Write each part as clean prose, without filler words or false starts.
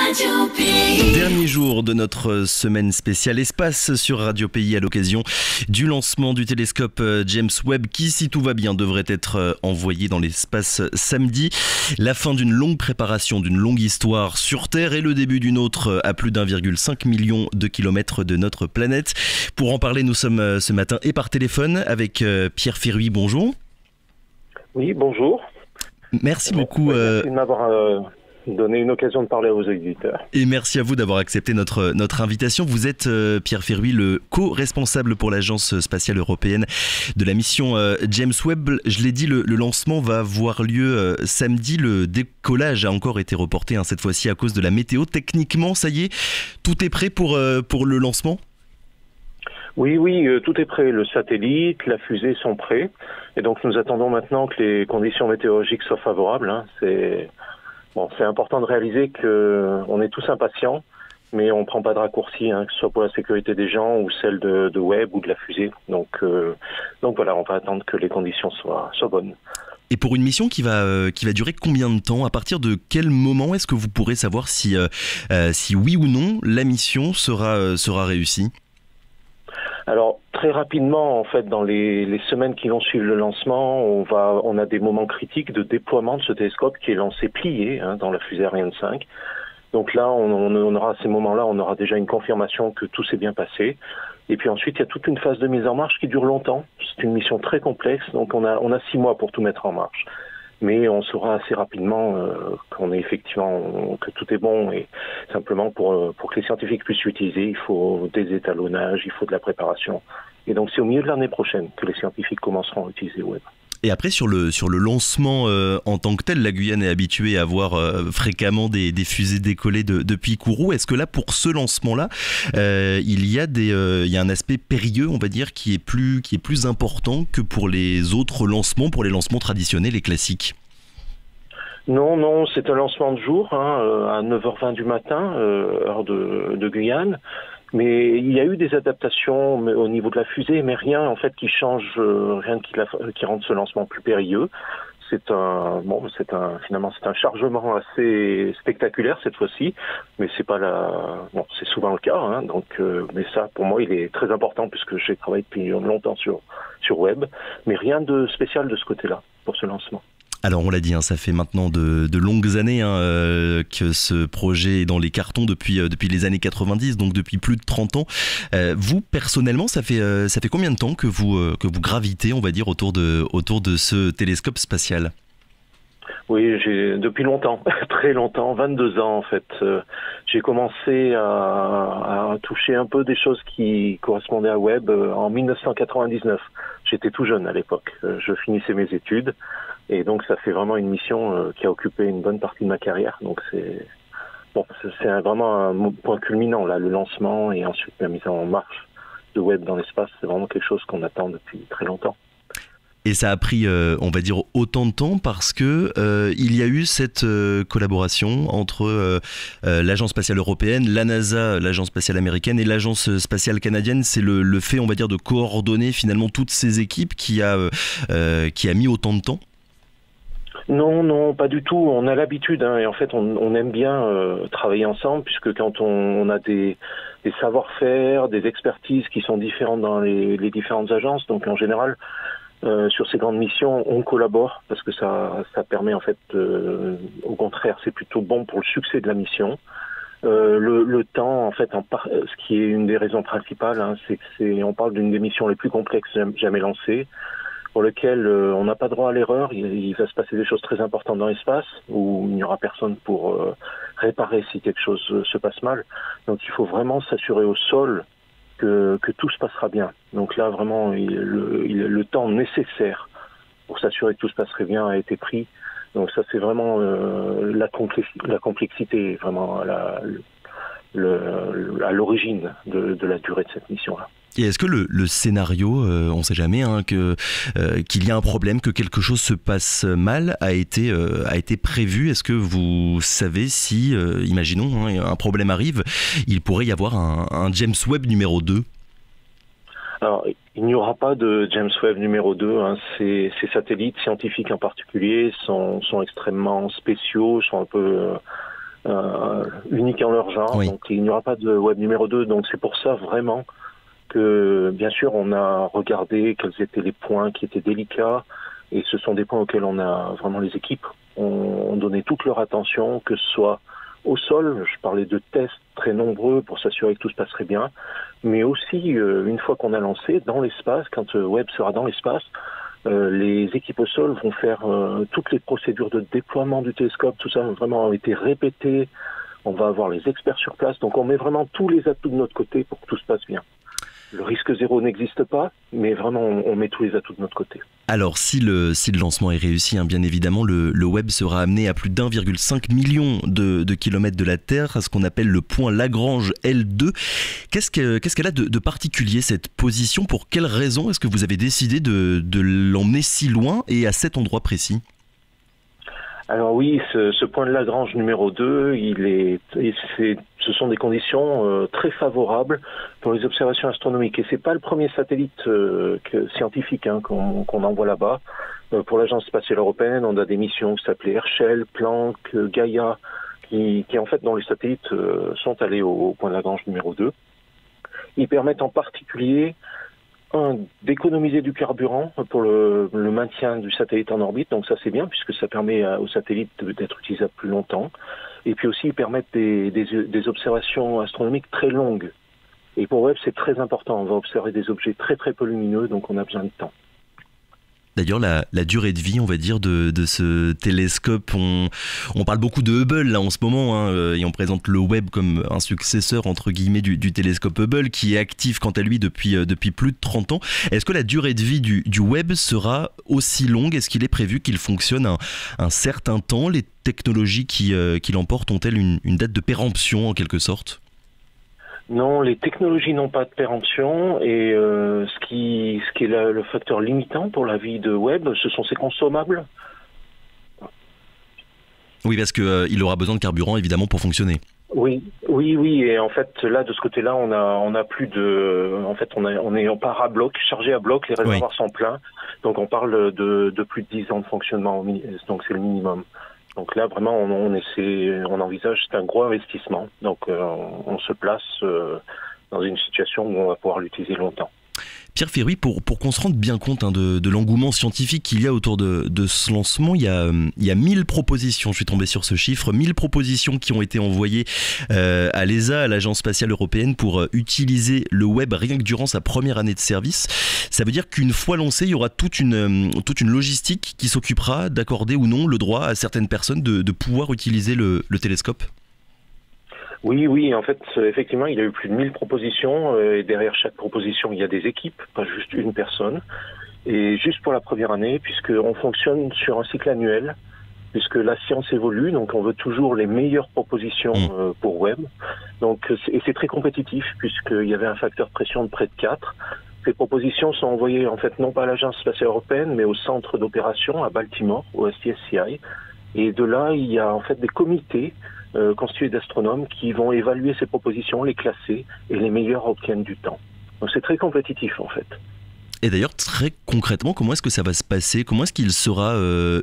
Radio Pays. Dernier jour de notre semaine spéciale espace sur Radio Pays à l'occasion du lancement du télescope James Webb qui, si tout va bien, devrait être envoyé dans l'espace samedi. La fin d'une longue préparation, d'une longue histoire sur Terre et le début d'une autre à plus d'1,5 million de kilomètres de notre planète. Pour en parler, nous sommes ce matin et par téléphone avec Pierre Féruy. Bonjour. Oui, bonjour. Merci beaucoup. Merci de m'avoir donné une occasion de parler aux auditeurs. Et merci à vous d'avoir accepté notre invitation. Vous êtes, Pierre Féruy, le co-responsable pour l'Agence spatiale européenne de la mission James Webb. Je l'ai dit, le lancement va avoir lieu samedi. Le décollage a encore été reporté cette fois-ci à cause de la météo. Techniquement, ça y est, tout est prêt pour le lancement ? Oui, tout est prêt. Le satellite, la fusée sont prêts. Et donc nous attendons maintenant que les conditions météorologiques soient favorables. C'est important de réaliser qu'on est tous impatients, mais on ne prend pas de raccourcis, que ce soit pour la sécurité des gens ou celle de Webb ou de la fusée. Donc voilà, on va attendre que les conditions soient bonnes. Et pour une mission qui va durer combien de temps ? À partir de quel moment est-ce que vous pourrez savoir si oui ou non la mission sera réussie ? Alors très rapidement, en fait, dans les semaines qui vont suivre le lancement, on a des moments critiques de déploiement de ce télescope qui est lancé plié dans la fusée Ariane 5. Donc là, on aura à ces moments-là, on aura déjà une confirmation que tout s'est bien passé. Et puis ensuite, il y a toute une phase de mise en marche qui dure longtemps. C'est une mission très complexe, donc on a 6 mois pour tout mettre en marche. Mais on saura assez rapidement qu'on est effectivement que tout est bon, et simplement pour que les scientifiques puissent l'utiliser, il faut des étalonnages, il faut de la préparation. Et donc c'est au milieu de l'année prochaine que les scientifiques commenceront à utiliser Webb. Et après, sur le lancement en tant que tel, la Guyane est habituée à voir fréquemment des fusées décoller depuis Kourou. Est-ce que là, pour ce lancement-là, il y a un aspect périlleux, on va dire, qui est plus important que pour les autres lancements, pour les lancements traditionnels et classiques ? Non, c'est un lancement de jour, à 9h20 du matin, heure de Guyane. Mais il y a eu des adaptations au niveau de la fusée, mais rien en fait qui change, rien qui rende ce lancement plus périlleux. C'est un chargement assez spectaculaire cette fois-ci, mais c'est souvent le cas, mais ça pour moi il est très important puisque j'ai travaillé depuis longtemps sur Webb, mais rien de spécial de ce côté-là pour ce lancement. Alors on l'a dit, ça fait maintenant de longues années que ce projet est dans les cartons depuis les années 90, donc depuis plus de 30 ans. Vous, personnellement, ça fait combien de temps que vous gravitez, on va dire, autour de ce télescope spatial ? Oui, depuis longtemps, très longtemps, 22 ans en fait. J'ai commencé à toucher un peu des choses qui correspondaient à Webb en 1999. J'étais tout jeune à l'époque, je finissais mes études. Et donc ça fait vraiment une mission qui a occupé une bonne partie de ma carrière. Donc c'est vraiment un point culminant là, le lancement et ensuite la mise en marche de Webb dans l'espace. C'est vraiment quelque chose qu'on attend depuis très longtemps. Et ça a pris, on va dire, autant de temps parce que il y a eu cette collaboration entre l'Agence spatiale européenne, la NASA, l'Agence spatiale américaine et l'Agence spatiale canadienne. C'est le fait, on va dire, de coordonner finalement toutes ces équipes qui a mis autant de temps. Non, pas du tout. On a l'habitude, et en fait, on aime bien travailler ensemble, puisque quand on a des savoir-faire, des expertises qui sont différentes dans les différentes agences, donc en général, sur ces grandes missions, on collabore, parce que ça permet en fait, au contraire, c'est plutôt bon pour le succès de la mission. Le temps, en fait, ce qui est une des raisons principales, c'est que on parle d'une des missions les plus complexes jamais lancées, pour lequel on n'a pas droit à l'erreur. Il va se passer des choses très importantes dans l'espace où il n'y aura personne pour réparer si quelque chose se passe mal. Donc il faut vraiment s'assurer au sol que tout se passera bien. Donc là vraiment le temps nécessaire pour s'assurer que tout se passerait bien a été pris. Donc ça c'est vraiment la complexité vraiment à l'origine de la durée de cette mission-là. Et est-ce que le scénario, on ne sait jamais, qu'il y a un problème, que quelque chose se passe mal, a été prévu ? Est-ce que vous savez si, imaginons, un problème arrive, il pourrait y avoir un James Webb numéro 2 ? Alors, il n'y aura pas de James Webb numéro 2. Ces satellites scientifiques en particulier sont extrêmement spéciaux, sont un peu uniques en leur genre. Oui. Donc il n'y aura pas de web numéro 2. Donc c'est pour ça vraiment que, bien sûr, on a regardé quels étaient les points qui étaient délicats. Et ce sont des points auxquels on a vraiment les équipes ont donné toute leur attention, que ce soit au sol. Je parlais de tests très nombreux pour s'assurer que tout se passerait bien, mais aussi une fois qu'on a lancé dans l'espace, quand Webb sera dans l'espace, les équipes au sol vont faire toutes les procédures de déploiement du télescope. Tout ça vraiment a été répété. On va avoir les experts sur place, donc on met vraiment tous les atouts de notre côté pour que tout se passe bien. Le risque zéro n'existe pas, mais vraiment on met tous les atouts de notre côté. Alors si le lancement est réussi, bien évidemment, le Webb sera amené à plus d'1,5 million de kilomètres de la Terre, à ce qu'on appelle le point Lagrange L2. Qu'est-ce qu'elle a de particulier, cette position? Pour quelles raisons est-ce que vous avez décidé de l'emmener si loin et à cet endroit précis? Alors oui, ce point de Lagrange numéro 2, ce sont des conditions très favorables pour les observations astronomiques. Et c'est pas le premier satellite scientifique qu'on envoie là-bas. Pour l'Agence spatiale européenne, on a des missions qui s'appelaient Herschel, Planck, Gaia, qui en fait, dont les satellites sont allés au point de Lagrange numéro 2. Ils permettent en particulier d'économiser du carburant pour le maintien du satellite en orbite, donc ça c'est bien puisque ça permet au satellite d'être utilisable plus longtemps, et puis aussi ils permettent des observations astronomiques très longues, et pour Webb c'est très important, on va observer des objets très très peu lumineux, donc on a besoin de temps. D'ailleurs, la durée de vie, on va dire, de ce télescope, on parle beaucoup de Hubble là en ce moment, et on présente le Webb comme un successeur entre guillemets du télescope Hubble, qui est actif quant à lui depuis plus de 30 ans. Est-ce que la durée de vie du Webb sera aussi longue? Est-ce qu'il est prévu qu'il fonctionne un certain temps? Les technologies qui l'emportent ont-elles une date de péremption en quelque sorte? Non, les technologies n'ont pas de péremption, et ce qui est le facteur limitant pour la vie de Webb, ce sont ses consommables. Oui, parce qu'il aura besoin de carburant évidemment pour fonctionner. Oui, et en fait là de ce côté-là, on a plus de, en fait on part à bloc, chargé à bloc, les réservoirs sont pleins, donc on parle de plus de 10 ans de fonctionnement, donc c'est le minimum. Donc là, vraiment, on envisage, c'est un gros investissement. Donc on se place dans une situation où on va pouvoir l'utiliser longtemps. Pierre Féruy, pour qu'on se rende bien compte de l'engouement scientifique qu'il y a autour de ce lancement, il y a 1000 propositions, je suis tombé sur ce chiffre, 1000 propositions qui ont été envoyées à l'ESA, à l'Agence spatiale européenne, pour utiliser le Webb rien que durant sa première année de service. Ça veut dire qu'une fois lancé, il y aura toute une logistique qui s'occupera d'accorder ou non le droit à certaines personnes de pouvoir utiliser le télescope. Oui, en fait, effectivement, il y a eu plus de 1000 propositions, et derrière chaque proposition, il y a des équipes, pas juste une personne. Et juste pour la première année, puisqu'on fonctionne sur un cycle annuel, puisque la science évolue, donc on veut toujours les meilleures propositions pour Webb. Donc, et c'est très compétitif, puisqu'il y avait un facteur de pression de près de 4. Ces propositions sont envoyées, en fait, non pas à l'Agence spatiale européenne, mais au centre d'opération à Baltimore, au STSCI. Et de là, il y a en fait des comités constitués d'astronomes qui vont évaluer ces propositions, les classer, et les meilleurs obtiennent du temps. Donc c'est très compétitif en fait. Et d'ailleurs, très concrètement, comment est-ce que ça va se passer? Comment est-ce qu'il sera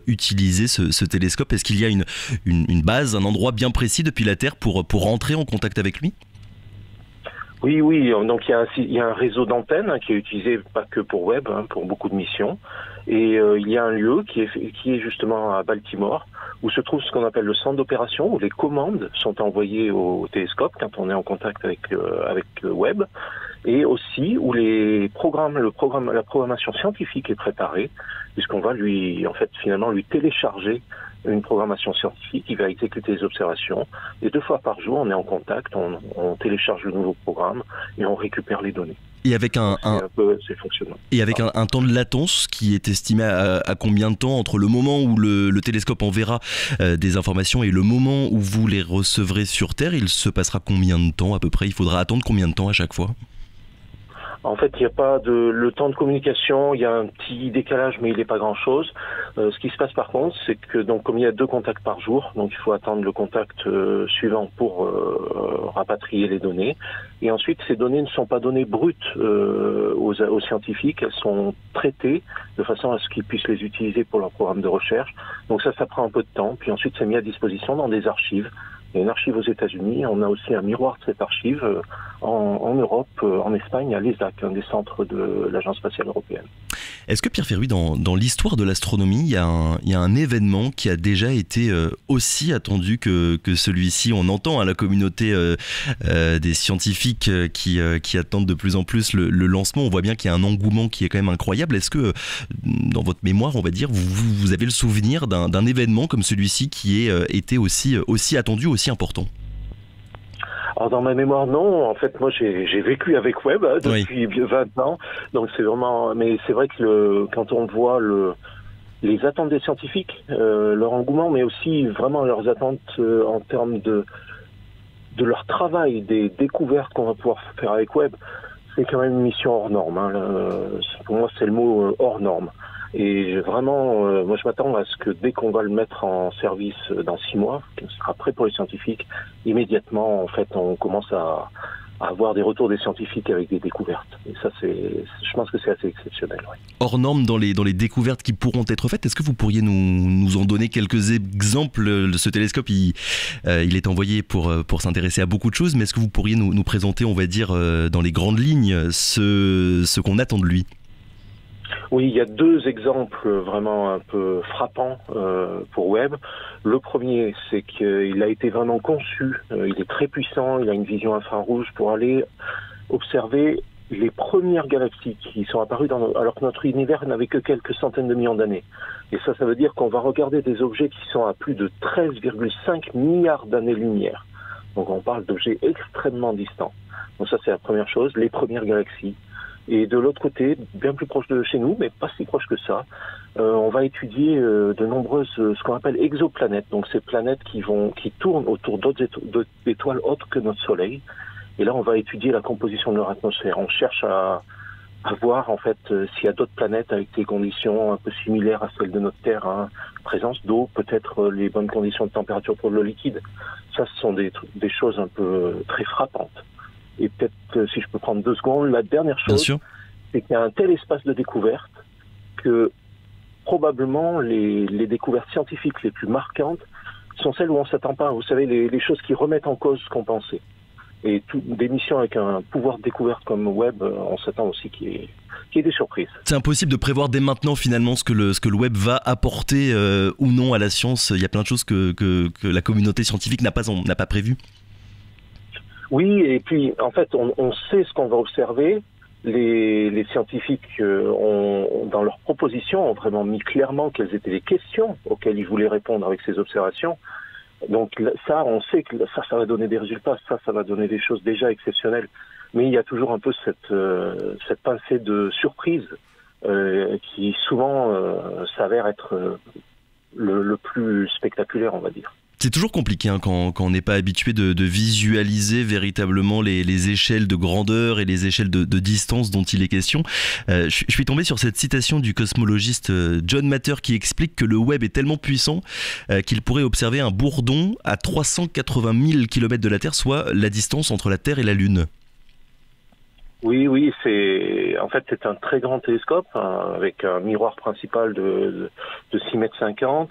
utilisé ce télescope? Est-ce qu'il y a une base, un endroit bien précis depuis la Terre pour rentrer en contact avec lui? Oui, donc il y a un réseau d'antennes qui est utilisé pas que pour Webb, pour beaucoup de missions. Et il y a un lieu qui est justement à Baltimore, où se trouve ce qu'on appelle le centre d'opération, où les commandes sont envoyées au télescope quand on est en contact avec Webb, et aussi où la programmation scientifique est préparée, puisqu'on va lui télécharger une programmation scientifique qui va exécuter les observations. Et 2 fois par jour, on est en contact, on télécharge le nouveau programme et on récupère les données. Et avec un temps de latence qui est estimé à combien de temps entre le moment où le télescope enverra des informations et le moment où vous les recevrez sur Terre? Il se passera combien de temps à peu près? Il faudra attendre combien de temps à chaque fois? En fait, il n'y a pas le temps de communication, il y a un petit décalage, mais il n'est pas grand-chose. Ce qui se passe par contre, c'est que donc comme il y a 2 contacts par jour, donc il faut attendre le contact suivant pour rapatrier les données. Et ensuite, ces données ne sont pas données brutes aux scientifiques, elles sont traitées de façon à ce qu'ils puissent les utiliser pour leur programme de recherche. Donc ça prend un peu de temps. Puis ensuite, c'est mis à disposition dans des archives Il y a une archive aux États-Unis. On a aussi un miroir de cette archive en Europe, en Espagne, à l'ESAC, un des centres de l'Agence spatiale européenne. Est-ce que Pierre Ferruy, dans l'histoire de l'astronomie, il y a un événement qui a déjà été aussi attendu que celui-ci? On entend la communauté des scientifiques qui attendent de plus en plus le lancement. On voit bien qu'il y a un engouement qui est quand même incroyable. Est-ce que, dans votre mémoire, on va dire, vous avez le souvenir d'un événement comme celui-ci qui ait été aussi attendu, aussi important? Alors dans ma mémoire, non. En fait, moi, j'ai vécu avec Webb depuis 20 ans. Donc c'est vraiment... Mais c'est vrai que quand on voit les attentes des scientifiques, leur engouement, mais aussi vraiment leurs attentes en termes de leur travail, des découvertes qu'on va pouvoir faire avec Webb, c'est quand même une mission hors norme. Pour moi, c'est le mot hors norme. Et vraiment, moi je m'attends à ce que dès qu'on va le mettre en service dans 6 mois, qu'il sera prêt pour les scientifiques, immédiatement, en fait, on commence à avoir des retours des scientifiques avec des découvertes. Et ça, je pense que c'est assez exceptionnel. Oui. Hors norme dans les découvertes qui pourront être faites, est-ce que vous pourriez nous en donner quelques exemples? Ce télescope, il est envoyé pour s'intéresser à beaucoup de choses, mais est-ce que vous pourriez nous présenter, on va dire, dans les grandes lignes, ce qu'on attend de lui? Oui, il y a 2 exemples vraiment un peu frappants pour Webb. Le premier, c'est qu'il a été vraiment conçu, il est très puissant, il a une vision infrarouge pour aller observer les premières galaxies qui sont apparues alors que notre univers n'avait que quelques centaines de millions d'années. Et ça veut dire qu'on va regarder des objets qui sont à plus de 13,5 milliards d'années-lumière. Donc on parle d'objets extrêmement distants. Donc ça, c'est la première chose, les premières galaxies. Et de l'autre côté, bien plus proche de chez nous, mais pas si proche que ça, on va étudier de nombreuses, ce qu'on appelle exoplanètes. Donc ces planètes qui tournent autour d'autres étoiles autres que notre Soleil. Et là, on va étudier la composition de leur atmosphère. On cherche à voir en fait s'il y a d'autres planètes avec des conditions un peu similaires à celles de notre Terre, présence d'eau, peut-être les bonnes conditions de température pour le liquide. Ça, ce sont des choses un peu très frappantes. Et peut-être, si je peux prendre 2 secondes, la dernière chose, c'est qu'il y a un tel espace de découverte que probablement les découvertes scientifiques les plus marquantes sont celles où on ne s'attend pas. Vous savez, les choses qui remettent en cause ce qu'on pensait. Et des missions avec un pouvoir de découverte comme Webb, on s'attend aussi qu'il y ait des surprises. C'est impossible de prévoir dès maintenant finalement ce que le Webb va apporter ou non à la science. Il y a plein de choses que la communauté scientifique n'a pas prévues. Oui, et puis en fait, on sait ce qu'on va observer. Les scientifiques dans leurs propositions ont vraiment mis clairement quelles étaient les questions auxquelles ils voulaient répondre avec ces observations. Donc ça, on sait que ça va donner des résultats, ça va donner des choses déjà exceptionnelles. Mais il y a toujours un peu cette pincée de surprise qui souvent s'avère être le plus spectaculaire, on va dire. C'est toujours compliqué quand on n'est pas habitué de visualiser véritablement les échelles de grandeur et les échelles de distance dont il est question. Je suis tombé sur cette citation du cosmologiste John Matter qui explique que le Webb est tellement puissant qu'il pourrait observer un bourdon à 380 000 km de la Terre, soit la distance entre la Terre et la Lune. Oui, c'est un très grand télescope avec un miroir principal de 6,50 m.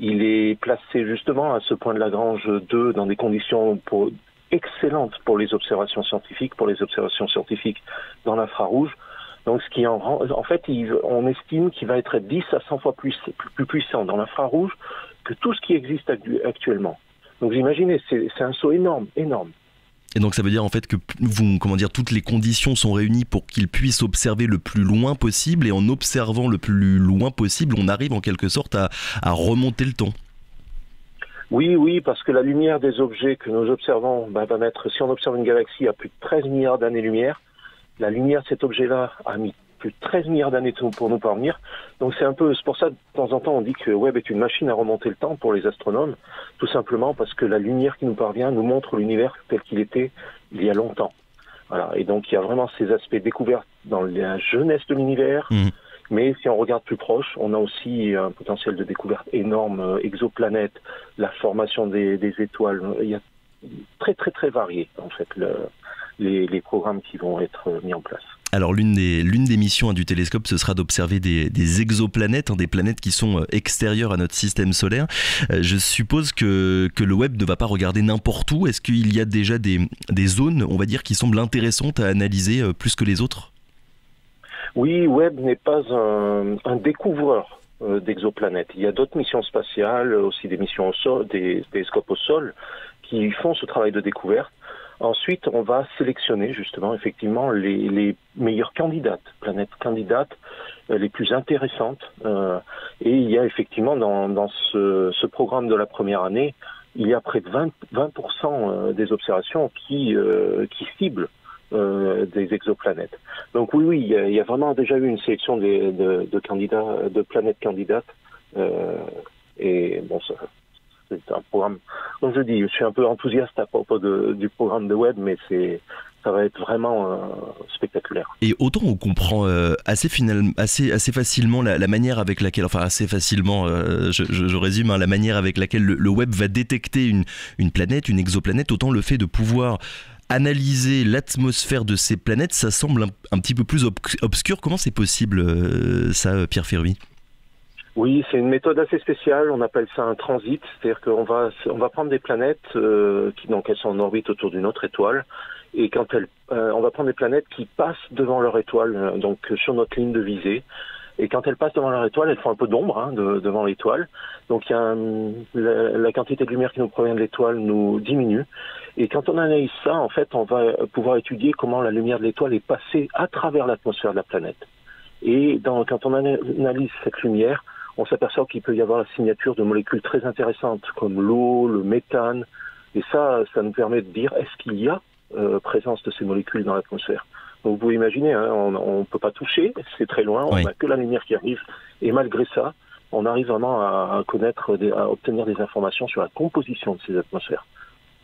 Il est placé justement à ce point de Lagrange 2 dans des conditions excellentes pour les observations scientifiques, dans l'infrarouge. Donc, ce qui en fait, on estime qu'il va être 10 à 100 fois plus puissant dans l'infrarouge que tout ce qui existe actuellement. Donc, vous imaginez, c'est un saut énorme. Et donc ça veut dire en fait que toutes les conditions sont réunies pour qu'il puisse observer le plus loin possible, et en observant le plus loin possible, on arrive en quelque sorte à remonter le temps. Oui, parce que la lumière des objets que nous observons va mettre, si on observe une galaxie à plus de 13 milliards d'années-lumière, la lumière de cet objet-là a mis plus de 13 milliards d'années pour nous parvenir. Donc c'est pour ça, de temps en temps, on dit que Webb est une machine à remonter le temps pour les astronomes, tout simplement parce que la lumière qui nous parvient nous montre l'univers tel qu'il était il y a longtemps. Voilà. Et donc il y a vraiment ces aspects découverts dans la jeunesse de l'univers, mais si on regarde plus proche, on a aussi un potentiel de découverte énorme, exoplanètes, la formation des étoiles. Il y a très très très varié en fait les programmes qui vont être mis en place. Alors l'une des missions du télescope, ce sera d'observer des exoplanètes, des planètes qui sont extérieures à notre système solaire. Je suppose que le Webb ne va pas regarder n'importe où. Est-ce qu'il y a déjà des zones, on va dire, qui semblent intéressantes à analyser plus que les autres ? Oui, Webb n'est pas un découvreur d'exoplanètes. Il y a d'autres missions spatiales, aussi des missions au sol, des télescopes au sol, qui font ce travail de découverte. Ensuite, on va sélectionner justement effectivement les meilleures planètes candidates, les plus intéressantes. Et il y a effectivement dans ce programme de la première année, il y a près de 20% des observations qui ciblent des exoplanètes. Donc oui, il y a vraiment déjà eu une sélection de planètes candidates. Et bon, c'est un programme, comme je dis, je suis un peu enthousiaste à propos du programme de Webb, mais ça va être vraiment spectaculaire. Et autant on comprend assez facilement la manière avec laquelle, enfin assez facilement, je résume, la manière avec laquelle le Webb va détecter une planète, une exoplanète, autant le fait de pouvoir analyser l'atmosphère de ces planètes, ça semble un petit peu plus obscur. Comment c'est possible ça, Pierre Féruy ? Oui, c'est une méthode assez spéciale, on appelle ça un transit, c'est-à-dire qu'on va prendre des planètes donc elles sont en orbite autour d'une autre étoile, et on va prendre des planètes qui passent devant leur étoile, donc sur notre ligne de visée, et quand elles passent devant leur étoile, elles font un peu d'ombre devant l'étoile, donc la quantité de lumière qui nous provient de l'étoile nous diminue, et quand on analyse ça, en fait, on va pouvoir étudier comment la lumière de l'étoile est passée à travers l'atmosphère de la planète. Et quand on analyse cette lumière, on s'aperçoit qu'il peut y avoir la signature de molécules très intéressantes comme l'eau, le méthane, et ça nous permet de dire est-ce qu'il y a présence de ces molécules dans l'atmosphère. Donc vous pouvez imaginer, on ne peut pas toucher, c'est très loin, on n'a que la lumière qui arrive, et malgré ça, on arrive vraiment à obtenir des informations sur la composition de ces atmosphères.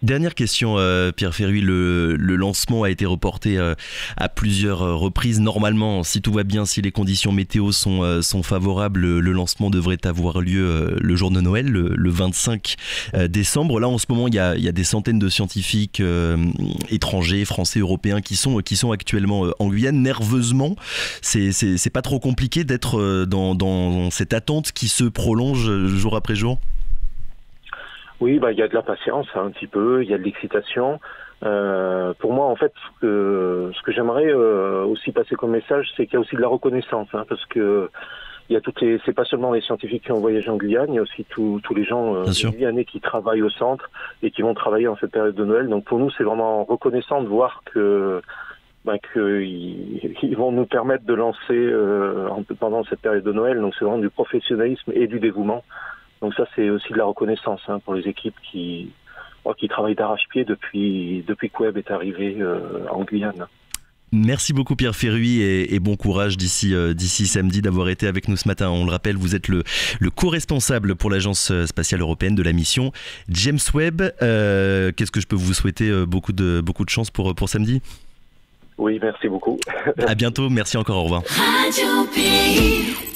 Dernière question, Pierre Féruy, le lancement a été reporté à plusieurs reprises. Normalement, si tout va bien, si les conditions météo sont favorables, le lancement devrait avoir lieu le jour de Noël, le 25 décembre. Là, en ce moment, il y a des centaines de scientifiques étrangers, français, européens qui sont actuellement en Guyane. Nerveusement, c'est pas trop compliqué d'être dans cette attente qui se prolonge jour après jour ? Oui, il y a de la patience un petit peu, il y a de l'excitation. Pour moi, en fait, ce que j'aimerais aussi passer comme message, c'est qu'il y a aussi de la reconnaissance, parce que c'est pas seulement les scientifiques qui ont voyagé en Guyane, il y a aussi tous les gens guyanais qui travaillent au centre et qui vont travailler en cette période de Noël. Donc pour nous, c'est vraiment reconnaissant de voir qu'ils vont nous permettre de lancer pendant cette période de Noël. Donc c'est vraiment du professionnalisme et du dévouement. Donc ça, c'est aussi de la reconnaissance pour les équipes qui travaillent d'arrache-pied depuis que Webb est arrivé en Guyane. Merci beaucoup Pierre Féruy et bon courage d'ici samedi d'avoir été avec nous ce matin. On le rappelle, vous êtes le co-responsable pour l'Agence spatiale européenne de la mission James Webb. Qu'est-ce que je peux vous souhaiter ? Beaucoup de chance pour samedi. Oui, merci beaucoup. À bientôt, merci encore, au revoir. Radio Pays.